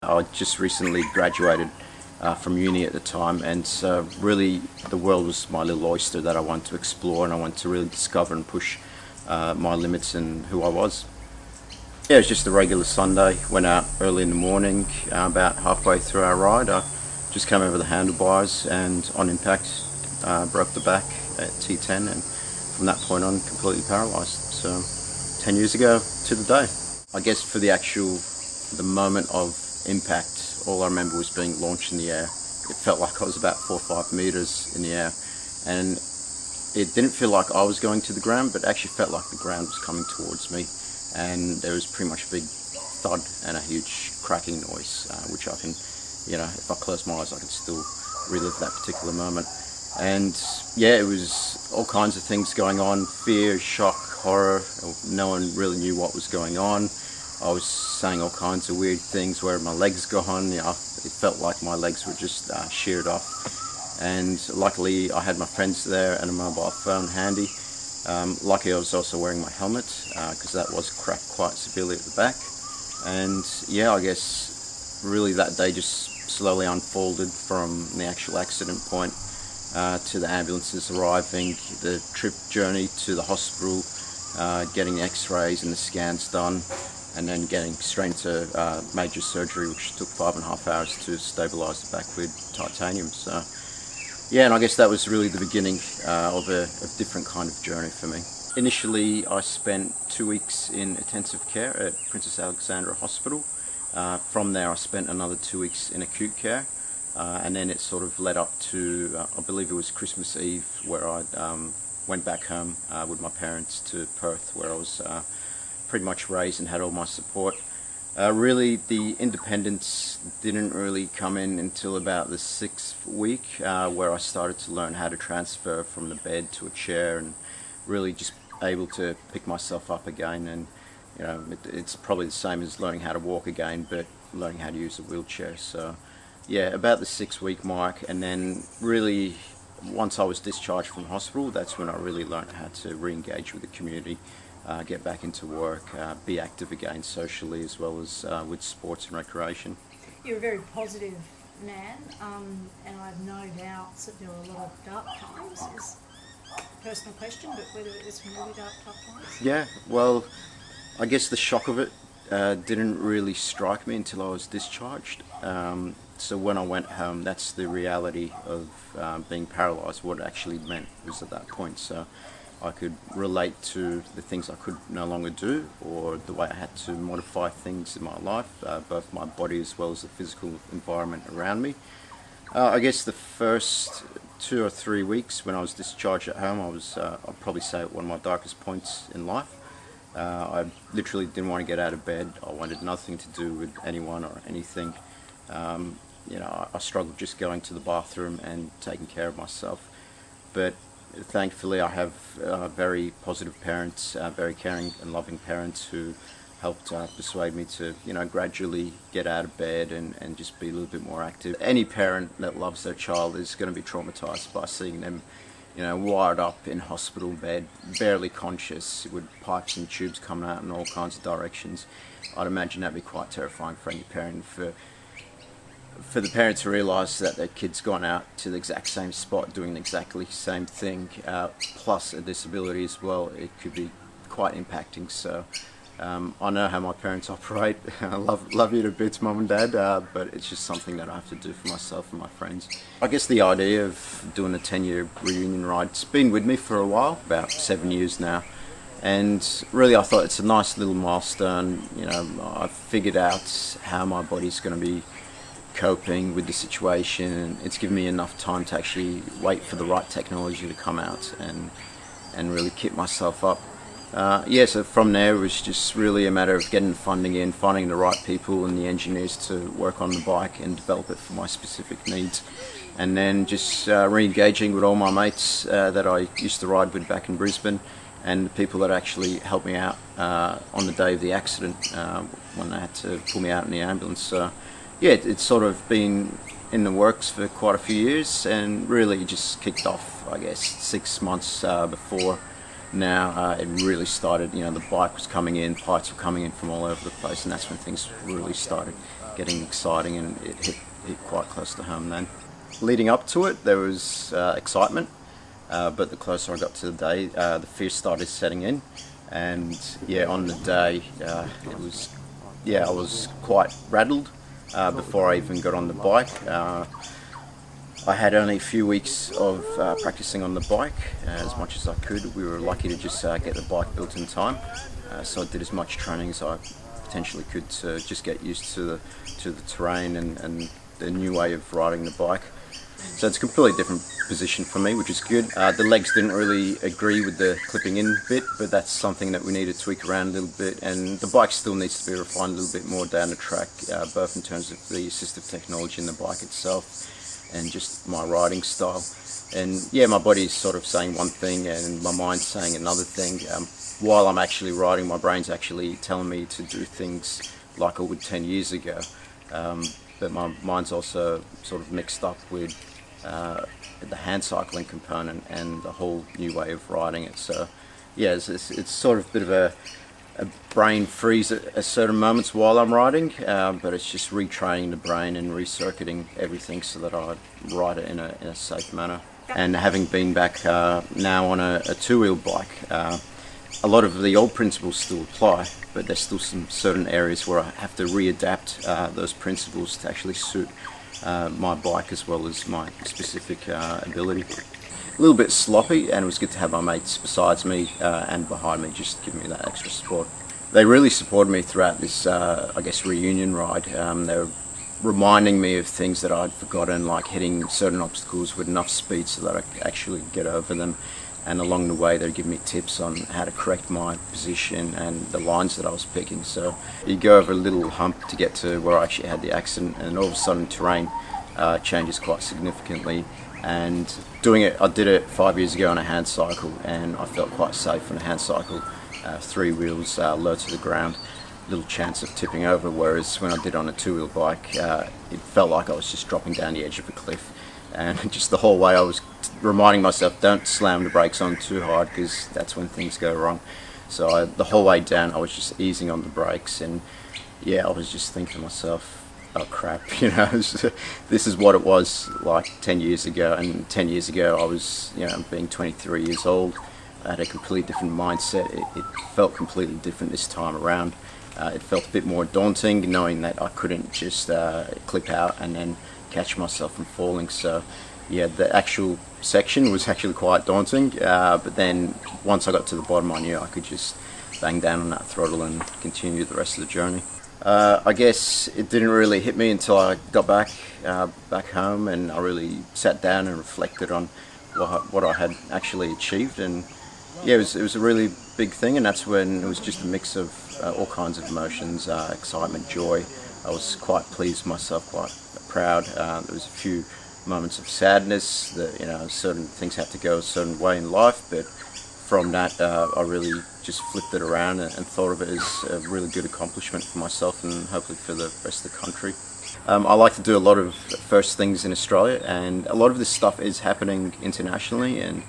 I just recently graduated from uni at the time, and so really the world was my little oyster that I wanted to explore, and I wanted to really discover and push my limits and who I was. Yeah, it was just a regular Sunday. Went out early in the morning, about halfway through our ride. I just came over the handlebars and on impact broke the back at T10, and from that point on completely paralysed. So 10 years ago to the day. I guess for the moment of impact, all I remember was being launched in the air. It felt like I was about 4 or 5 meters in the air, and it didn't feel like I was going to the ground, but it actually felt like the ground was coming towards me, and there was pretty much a big thud and a huge cracking noise, which I can, if I close my eyes, I can still relive that particular moment. And yeah, it was all kinds of things going on: fear, shock, horror. No one really knew what was going on. I was saying all kinds of weird things. Where my legs gone? It felt like my legs were just sheared off. And luckily, I had my friends there and a mobile phone handy. Luckily, I was also wearing my helmet because that was cracked quite severely at the back. And yeah, I guess really that day just slowly unfolded from the actual accident point to the ambulances arriving, the trip journey to the hospital, getting x-rays and the scans done, and then getting straight into major surgery, which took 5.5 hours to stabilise the back with titanium. So yeah, and I guess that was really the beginning of a different kind of journey for me. Initially, I spent 2 weeks in intensive care at Princess Alexandra Hospital. From there, I spent another 2 weeks in acute care. And then it sort of led up to, I believe it was Christmas Eve, where I went back home with my parents to Perth, where I was pretty much raised and had all my support. Really, the independence didn't really come in until about the 6th week, where I started to learn how to transfer from the bed to a chair and really just able to pick myself up again. And it's probably the same as learning how to walk again, but learning how to use a wheelchair. So yeah, about the 6-week mark, and then really once I was discharged from hospital, that's when I really learned how to re-engage with the community, get back into work, be active again socially as well as with sports and recreation. You're a very positive man, and I have no doubts that there were a lot of dark times. It's a personal question, but whether it was some really dark, tough times? Yeah, well, I guess the shock of it didn't really strike me until I was discharged. So when I went home, that's the reality of being paralysed. What it actually meant was at that point. So I could relate to the things I could no longer do, or the way I had to modify things in my life, both my body as well as the physical environment around me. I guess the first 2 or 3 weeks when I was discharged at home, I'd probably say at one of my darkest points in life. I literally didn't want to get out of bed. I wanted nothing to do with anyone or anything. I struggled just going to the bathroom and taking care of myself. But thankfully, I have very positive parents, very caring and loving parents who helped persuade me to, gradually get out of bed and just be a little bit more active. Any parent that loves their child is going to be traumatized by seeing them wired up in hospital bed, barely conscious, with pipes and tubes coming out in all kinds of directions. I'd imagine that'd be quite terrifying for any parent. For the parents to realise that their kid's gone out to the exact same spot doing the exactly same thing, plus a disability as well, it could be quite impacting. So I know how my parents operate. I love you to bits, Mum and Dad, but it's just something that I have to do for myself and my friends. I guess the idea of doing a 10-year reunion ride, it's been with me for a while, about 7 years now. And really I thought it's a nice little milestone. I've figured out how my body's going to be coping with the situation. It's given me enough time to actually wait for the right technology to come out and really kit myself up. So from there it was just really a matter of getting the funding in, finding the right people and the engineers to work on the bike and develop it for my specific needs, and then just re-engaging with all my mates that I used to ride with back in Brisbane, and the people that actually helped me out on the day of the accident when they had to pull me out in the ambulance. So yeah, it's sort of been in the works for quite a few years, and really just kicked off, I guess, 6 months before now, it really started, the bike was coming in, bikes were coming in from all over the place, and that's when things really started getting exciting, and it hit quite close to home then. Leading up to it, there was excitement, but the closer I got to the day, the fear started setting in, and on the day, I was quite rattled before I even got on the bike. I had only a few weeks of practicing on the bike, as much as I could. We were lucky to just get the bike built in time, so I did as much training as I potentially could to just get used to the terrain and the new way of riding the bike. So it's a completely different position for me, which is good. The legs didn't really agree with the clipping in bit, but that's something that we need to tweak around a little bit, and the bike still needs to be refined a little bit more down the track, both in terms of the assistive technology in the bike itself and just my riding style. And my body's sort of saying one thing and my mind's saying another thing. While I'm actually riding, my brain's actually telling me to do things like I would 10 years ago. But my mind's also sort of mixed up with the hand cycling component and the whole new way of riding it. So it's sort of a bit of a brain freeze at certain moments while I'm riding, but it's just retraining the brain and recircuiting everything so that I ride it in a safe manner. And having been back now on a two-wheel bike, a lot of the old principles still apply, but there's still some certain areas where I have to readapt those principles to actually suit my bike as well as my specific ability. A little bit sloppy, and it was good to have my mates besides me and behind me just giving me that extra support. They really supported me throughout this, reunion ride. They were reminding me of things that I'd forgotten, like hitting certain obstacles with enough speed so that I could actually get over them. And along the way, they'd give me tips on how to correct my position and the lines that I was picking. So you go over a little hump to get to where I actually had the accident, and all of a sudden terrain changes quite significantly. And I did it 5 years ago on a hand cycle, and I felt quite safe on a hand cycle. 3 wheels low to the ground, little chance of tipping over, whereas when I did on a two-wheel bike, it felt like I was just dropping down the edge of a cliff. And just the whole way I was reminding myself, don't slam the brakes on too hard because that's when things go wrong. So the whole way down I was just easing on the brakes, and I was just thinking to myself, oh crap, this is what it was like 10 years ago. And 10 years ago I was, being 23 years old. I had a completely different mindset. It felt completely different this time around. It felt a bit more daunting knowing that I couldn't just clip out and then catch myself from falling. So the actual section was actually quite daunting, but then once I got to the bottom I knew I could just bang down on that throttle and continue the rest of the journey. I guess it didn't really hit me until I got back home, and I really sat down and reflected on what I had actually achieved. And it was a really big thing, and that's when it was just a mix of all kinds of emotions, excitement, joy. I was quite pleased with myself, quite proud. There was a few moments of sadness that certain things had to go a certain way in life, but from that I really just flipped it around and thought of it as a really good accomplishment for myself and hopefully for the rest of the country. I like to do a lot of first things in Australia, and a lot of this stuff is happening internationally, and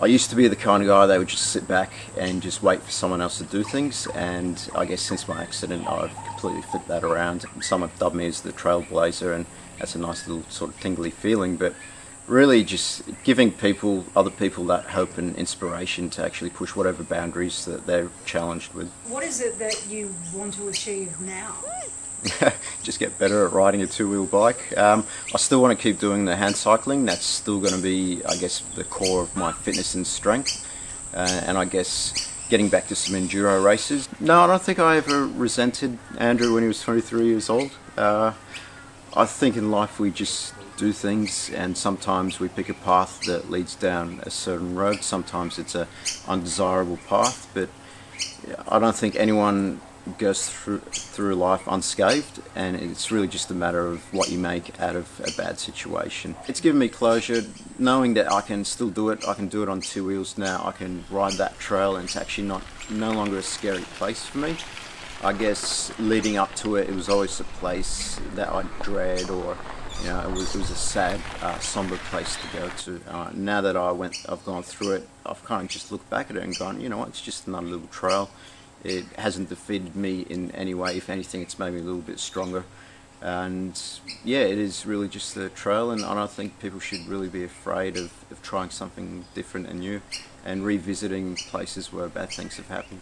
I used to be the kind of guy that would just sit back and just wait for someone else to do things, and I guess since my accident I've completely flipped that around. Some have dubbed me as the trailblazer, and that's a nice little sort of tingly feeling, but really just giving other people that hope and inspiration to actually push whatever boundaries that they're challenged with. What is it that you want to achieve now? Just get better at riding a two-wheel bike. I still want to keep doing the hand cycling. That's still going to be, I guess, the core of my fitness and strength. And I guess getting back to some enduro races. No, I don't think I ever resented Andrew when he was 23 years old. I think in life we just do things, and sometimes we pick a path that leads down a certain road. Sometimes it's an undesirable path, but I don't think anyone goes through life unscathed, and it's really just a matter of what you make out of a bad situation. It's given me closure, knowing that I can still do it. I can do it on two wheels now. I can ride that trail, and it's actually no longer a scary place for me. I guess leading up to it, it was always a place that I'd dread, or You know, it was a sad, somber place to go to. Now that I've gone through it, I've kind of just looked back at it and gone, you know what, it's just another little trail. It hasn't defeated me in any way. If anything, it's made me a little bit stronger. And yeah, it is really just a trail, and I don't think people should really be afraid of trying something different and new and revisiting places where bad things have happened.